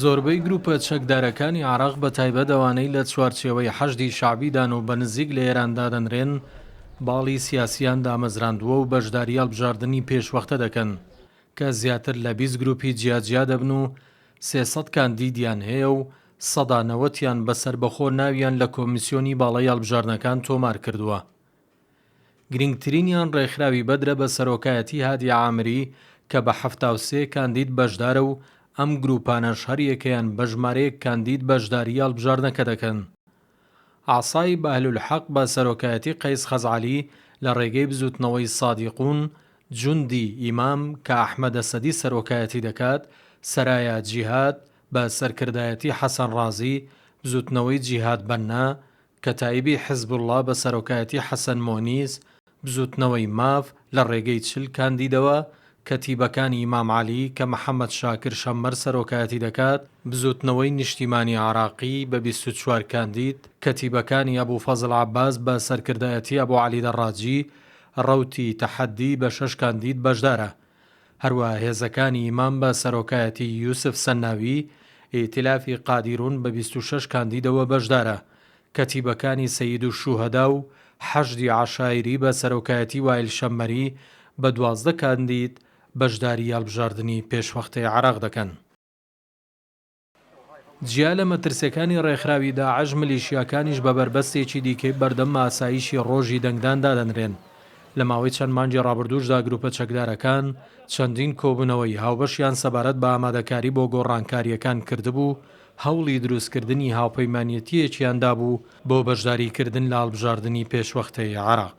زۆربەی گروپە چەکدارەکانی عێراق بە تایبەت ئەوانەی لە چوارچێوەی حەشدی شەعبیدان و بە نزیک لە ئێراندا دەنرێن باڵی سیاسیان دامەزراندووە و بەشداری هەڵبژاردننی پێشوەختە دەکەن کە زیاتر لە 20 گروپی جیاجیا دەبن و 300 کاندیدیان هەیە و 90%یان بەسەربەخۆ ناویان لە کۆمیسیۆنی باڵای هەڵبژاردنەکان تۆمار کردووە. گرنگترینیان ڕێکخراوی بەدرە بە سەرۆکایەتی هادی عامری کە بە 73 کاندید بەشدارە و ئەم گروپانەش هەر یەکەیان بە ژمارەیەک کاندید بەشداری هەڵبژاردنەکە دەکەن. عاسای بەهلولحەق بە سەرۆکایەتی قەیس خەزعەلی لە ڕێگەی بزوتنەوەی سادیقون، جوندی ئیمام کە ئەحمەد ئەسەدی سەرۆکایەتی دەکات، سەرایە جیهاد بە سەرکردایەتی حەسەن ڕازی، بزوتنەوەی جیهاد بەننا کە تایبی حیزبوڵڵا بە سەرۆکایەتی حەسەن مۆنیز، بزوتنەوەی ماف لە ڕێگەی 40 کاندیدەوە، کەتیبەکانی ئیمام عەلی کە محەممەد شاکر شەممەر سەرۆکایەتی دەکات، بزوتنەوەی نیشتیمانی عێراقی بە 24 کاندید، کەتیبەکانی ئەبوو فەزڵ عەباس بە سەرکردایەتی ئەبوو عەلی دەڕاجی، ڕەوتی تەحەدی بە 6 کاندید بەشدارە. هەروەها هێزەکانی ئیمام بە سەرۆکایەتی یوسف سەناوی، ئێتلافی قادیرون بە 26 کاندیدەوە بەشدارە. کەتیبەکانی سەید و شوهەدا و حەشدی عەشایری بە سەرۆکایەتی وایل شەممەری بە 12 کاندید بەشداری هەڵبژاردننی پێشوەختەی عێراق دەکەن. جیا لە مەترسیەکانی ڕێکخراوی داعش ملیشیاکانیش بە بربەستێکی دیکەی بەردەم ئاسایشی ڕۆژی دەنگداندا دەنرێن. لە ماوەی چەند مانگی ڕابردووشدا گروپە چەکدارەکان چەندین کۆبوونەوەی هاوبەشیان سەبارەت بە ئامادەکاری بۆ گۆڕانکاریەکان کردبوو، هەوڵی دروستکردنی هاوپەیمانیەتیەکیاندا بوو بۆ بەشداریکردن لە هەڵبژاردننی پێشوەختەی عێراق.